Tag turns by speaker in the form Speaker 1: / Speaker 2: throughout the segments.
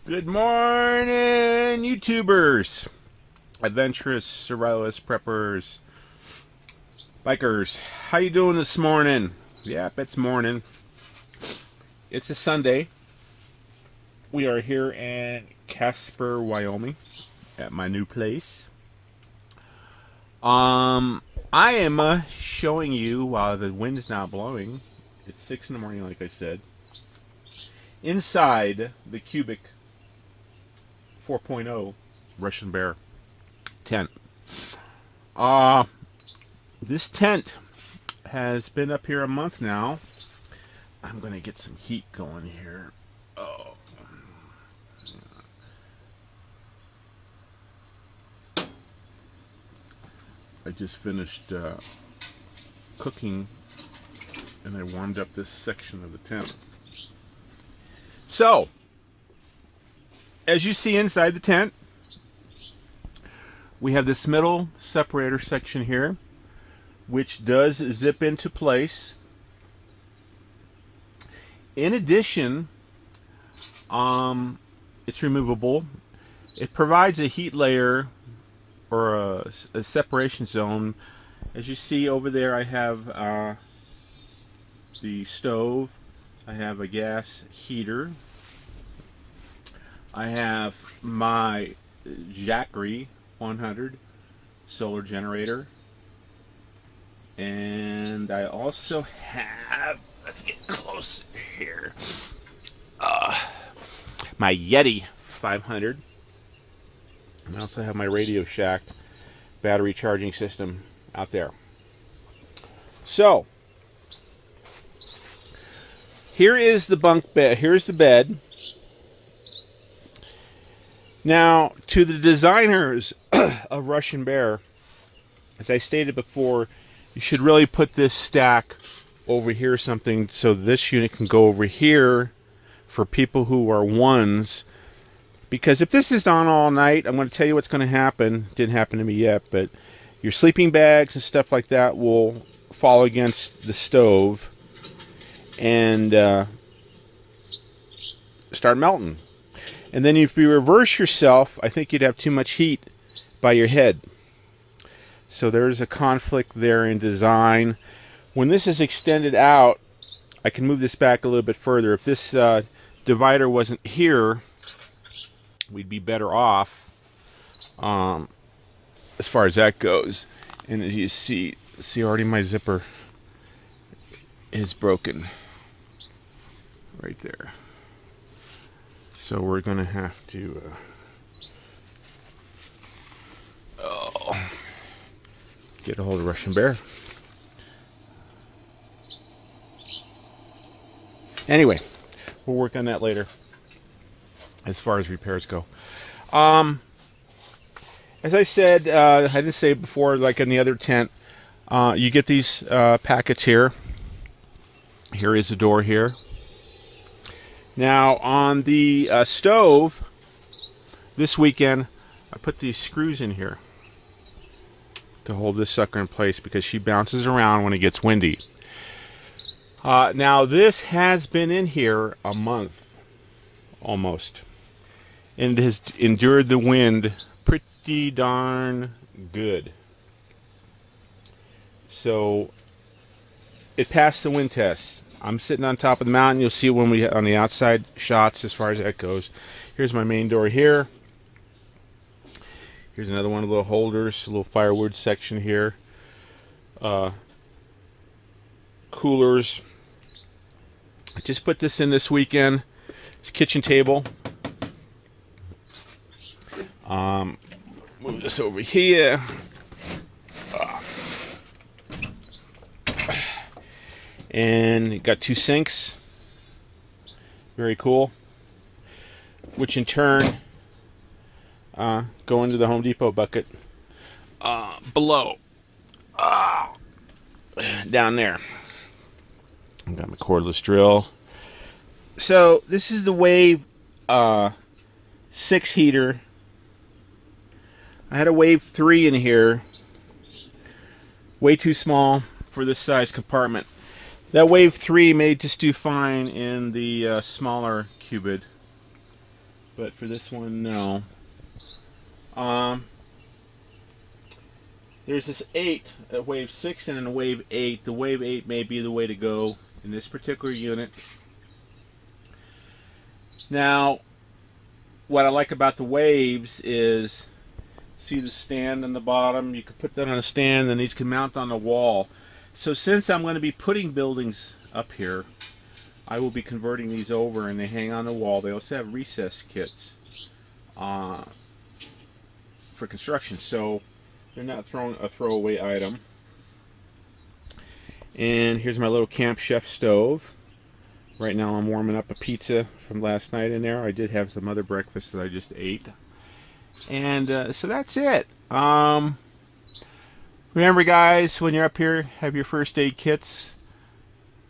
Speaker 1: Good morning, YouTubers, adventurous, survivalists, preppers, bikers. How you doing this morning? Yep, it's morning. It's a Sunday. We are here in Casper, Wyoming, at my new place. I am showing you while the wind's not blowing. It's 6 in the morning, like I said. Inside the cubic 4.0 Russian Bear tent. This tent has been up here a month now. I'm going to get some heat going here. Oh. I just finished cooking and I warmed up this section of the tent. So, as you see inside the tent, we have this middle separator section here, which does zip into place. In addition, it's removable. It provides a heat layer or a separation zone. As you see over there, I have the stove. I have a gas heater. I have my Jackery 100 solar generator. And I also have, let's get closer here, my Yeti 500. And I also have my Radio Shack battery charging system out there. So, here is the bunk bed. Here's the bed. Now, to the designers of Russian Bear, as I stated before, you should really put this stack over here or something so this unit can go over here for people who are ones. Because if this is on all night, I'm going to tell you what's going to happen. It didn't happen to me yet, but your sleeping bags and stuff like that will fall against the stove and start melting. And then if you reverse yourself, I think you'd have too much heat by your head. So there's a conflict there in design. When this is extended out, I can move this back a little bit further. If this divider wasn't here, we'd be better off as far as that goes. And as you see already my zipper is broken right there. So we're going to have to get a hold of Russian Bear. Anyway, we'll work on that later as far as repairs go. As I said, I didn't say it before, like in the other tent, you get these packets here. Here is a door here. Now, on the stove, this weekend, I put these screws in here to hold this sucker in place because she bounces around when it gets windy. Now, this has been in here a month, almost, and it has endured the wind pretty darn good. So, it passed the wind test. I'm sitting on top of the mountain. You'll see it when we on the outside shots as far as that goes. Here's my main door here. Here's another one of the little holders, a little firewood section here. Coolers. I just put this in this weekend. It's a kitchen table. Move this over here. And it got 2 sinks. Very cool. Which in turn go into the Home Depot bucket below. Down there. I've got my cordless drill. So this is the Wave 6 heater. I had a Wave 3 in here. Way too small for this size compartment. That Wave 3 may just do fine in the smaller cubid. but for this one, no. There's this 8, a wave 6 and a wave 8. The wave 8 may be the way to go in this particular unit. Now, what I like about the waves is, see the stand on the bottom? You can put that on a stand, and these can mount on the wall. So since I'm going to be putting buildings up here, I will be converting these over, and they hang on the wall. They also have recess kits for construction, so they're not a throwaway item. And here's my little Camp Chef stove. Right now I'm warming up a pizza from last night in there. I did have some other breakfast that I just ate. And so that's it. Remember, guys, when you're up here, have your first aid kits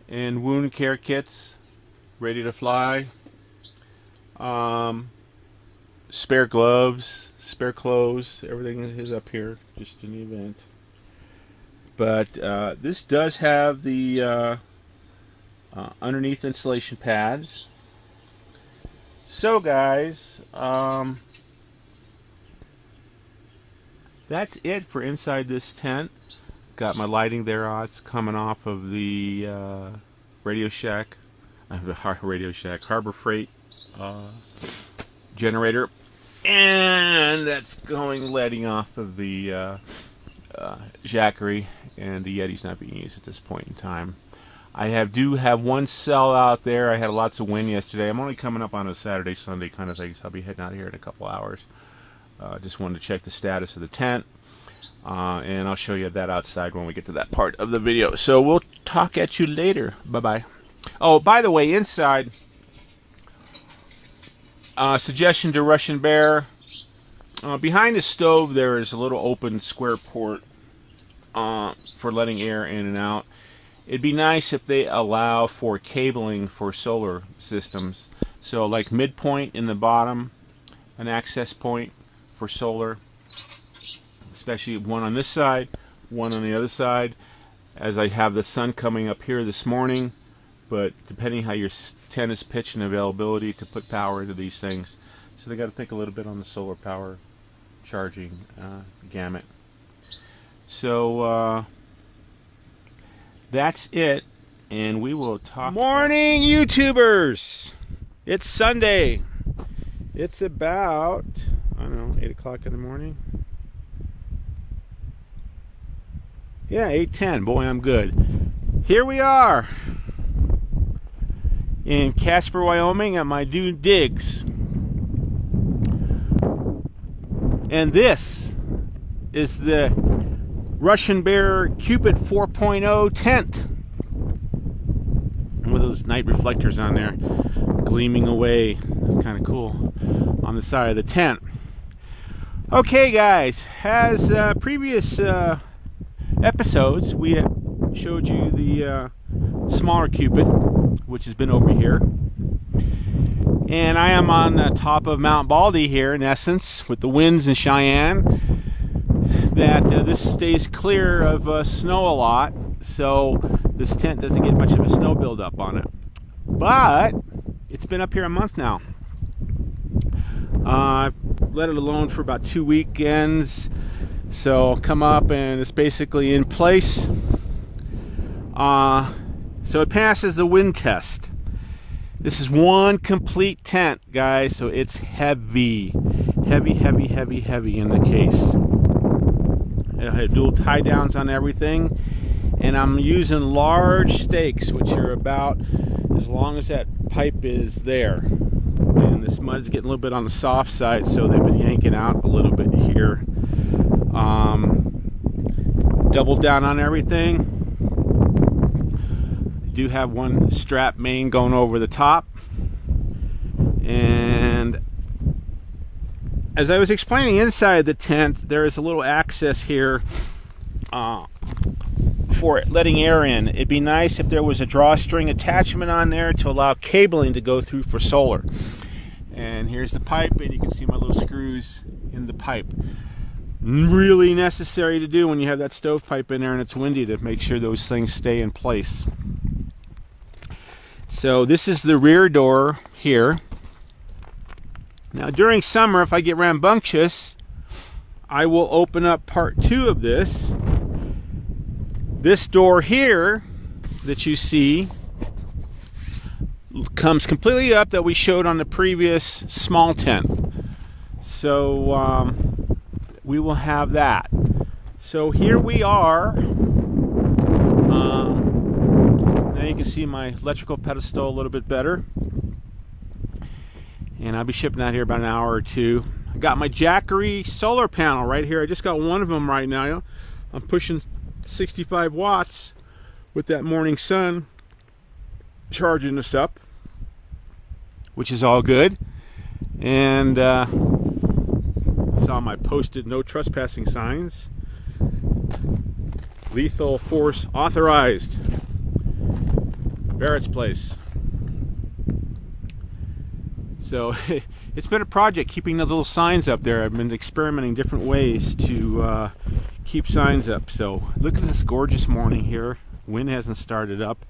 Speaker 1: and wound care kits ready to fly. Spare gloves, spare clothes, everything is up here just in the event. But this does have the underneath insulation pads. So guys, that's it for inside this tent. Got my lighting there. It's coming off of the Radio Shack, Harbor Freight generator, and that's letting off of the Jackery, and the Yeti's not being used at this point in time. I do have one cell out there. I had lots of wind yesterday. I'm only coming up on a Saturday, Sunday kind of thing, so I'll be heading out here in a couple hours. Just wanted to check the status of the tent, and I'll show you that outside when we get to that part of the video. So we'll talk at you later. Bye-bye. Oh, by the way, inside, suggestion to Russian Bear, behind the stove there is a little open square port for letting air in and out. It'd be nice if they allow for cabling for solar systems. So like midpoint in the bottom, an access point for solar, especially one on this side, one on the other side, as I have the sun coming up here this morning. But depending how your tent is pitched and availability to put power into these things, so they got to think a little bit on the solar power charging gamut. So that's it, and we will talk. Morning, YouTubers! It's Sunday. It's about, I don't know, 8 o'clock in the morning. Yeah, 8:10. Boy, I'm good. Here we are in Casper, Wyoming, at my dude digs. And this is the Russian Bear Cupid 4.0 tent with those night reflectors on there gleaming away. Kind of cool on the side of the tent. Okay, guys, as previous episodes, we have showed you the smaller Cupid, which has been over here, and I am on the top of Mount Baldy here, in essence, with the winds in Cheyenne. That this stays clear of snow a lot, so this tent doesn't get much of a snow buildup on it. But it's been up here a month now. I've let it alone for about 2 weekends, so I'll come up and it's basically in place. So it passes the wind test. This is one complete tent, guys, so it's heavy. Heavy in the case. It'll have dual tie downs on everything, and I'm using large stakes, which are about as long as that pipe is there. And this mud's getting a little bit on the soft side, so they've been yanking out a little bit here. Double down on everything. Do have one strap main going over the top, and as I was explaining, inside the tent there is a little access here for letting air in. It'd be nice if there was a drawstring attachment on there to allow cabling to go through for solar. And here's the pipe, and you can see my little screws in the pipe. Really necessary to do when you have that stovepipe in there and it's windy, to make sure those things stay in place. So this is the rear door here. Now during summer, if I get rambunctious, I will open up part 2 of this. This door here that you see comes completely up, that we showed on the previous small tent. So we will have that. So here we are. Now you can see my electrical pedestal a little bit better. And I'll be shipping out here about an hour or 2. I got my Jackery solar panel right here. I just got one of them right now. I'm pushing 65 watts with that morning sun charging us up, which is all good. And saw my posted no trespassing signs. Lethal force authorized. Barrett's place. So it's been a project keeping the little signs up there. I've been experimenting different ways to keep signs up. So look at this gorgeous morning here. Wind hasn't started up.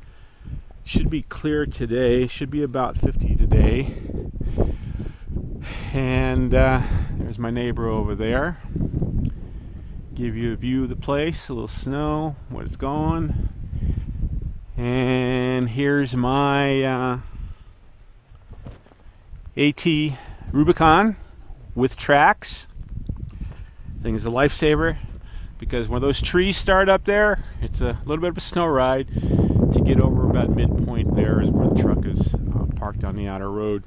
Speaker 1: Should be clear today. Should be about 50 today. And there's my neighbor over there. Give you a view of the place. A little snow, where it's going. And here's my AT Rubicon with tracks. Thing's a lifesaver, because when those trees start up there, it's a little bit of a snow ride to get over about midpoint. There is where the truck is parked on the outer road.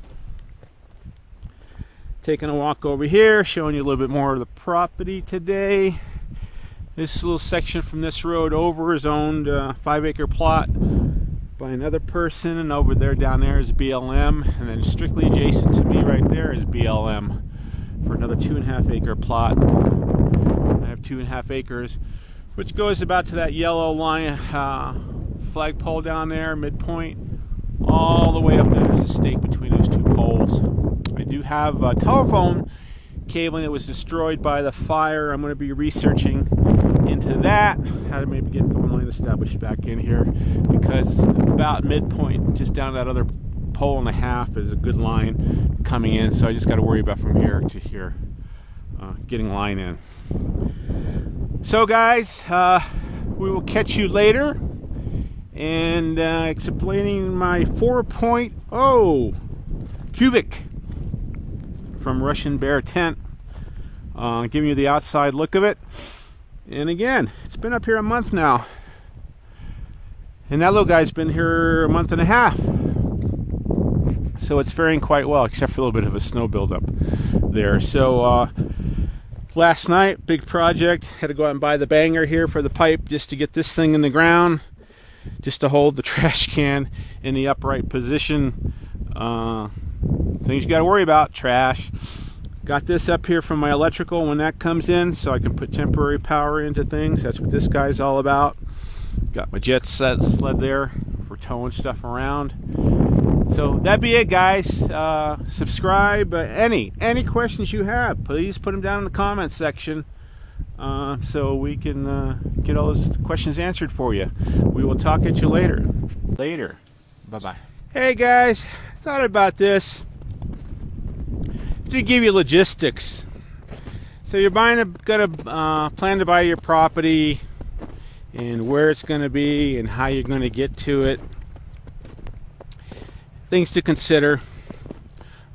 Speaker 1: Taking a walk over here, showing you a little bit more of the property today. This little section from this road over is owned 5-acre plot by another person, and over there down there is BLM, and then strictly adjacent to me right there is BLM for another 2.5-acre plot. I have 2.5 acres, which goes about to that yellow line flagpole down there, midpoint, all the way up there. There's a stake between those 2 poles. I do have telephone cabling that was destroyed by the fire. I'm going to be researching into that, how to maybe get phone line established back in here, because about midpoint, just down that other pole and a half, is a good line coming in. So I just got to worry about from here to here getting line in. So guys, we will catch you later, and explaining my 4.0 cubic from Russian Bear tent, giving you the outside look of it. And again, it's been up here a month now, and that little guy's been here a month and a half, so it's faring quite well, except for a little bit of a snow buildup there. So last night, big project, had to go out and buy the banger here for the pipe just to get this thing in the ground, just to hold the trash can in the upright position. Things you got to worry about: trash. Got this up here from my electrical when that comes in, so I can put temporary power into things. That's what this guy's all about. Got my jet set sled there for towing stuff around. So that'd be it, guys. Subscribe. Any questions you have, please put them down in the comments section, so we can get all those questions answered for you. We will talk at you later. Bye-bye. Hey guys, thought about this to give you logistics. So you're plan to buy your property, and where it's going to be and how you're going to get to it. Things to consider.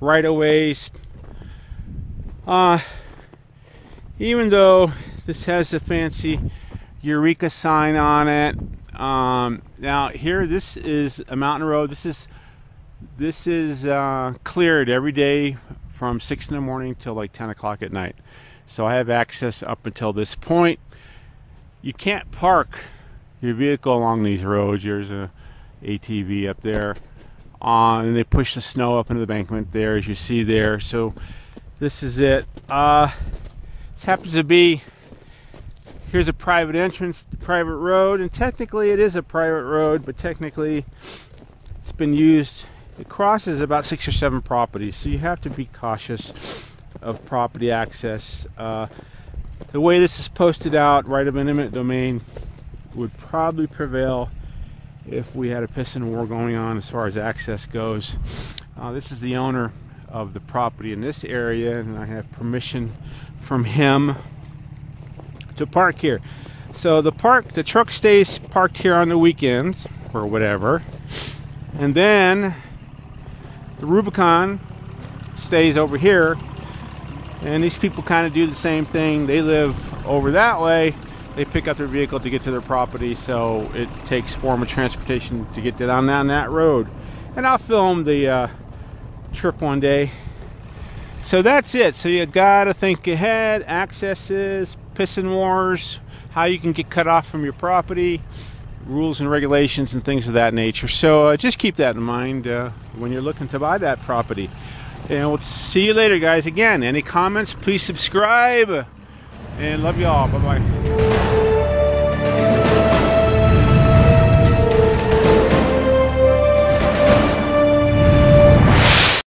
Speaker 1: Right-of-ways. Even though this has a fancy Eureka sign on it. Now here, this is a mountain road. This is cleared every day from 6 in the morning till like 10 o'clock at night. So I have access up until this point. You can't park your vehicle along these roads. There's a ATV up there, and they push the snow up into the embankment there, as you see there. So this is it. This happens to be, here's a private entrance, private road, and technically it is a private road, but technically it's been used. It crosses about 6 or 7 properties, so you have to be cautious of property access. The way this is posted out, right of an eminent domain, would probably prevail if we had a piston war going on as far as access goes. This is the owner of the property in this area, and I have permission from him to park here. So the truck stays parked here on the weekends or whatever, and then the Rubicon stays over here, and these people kind of do the same thing. They live over that way. They pick up their vehicle to get to their property, so it takes form of transportation to get down that road. And I'll film the trip one day. So that's it. So you gotta think ahead. Accesses, pissing wars, how you can get cut off from your property, rules and regulations and things of that nature. So just keep that in mind when you're looking to buy that property. And we'll see you later, guys. Again, any comments, please subscribe. And love you all. Bye-bye.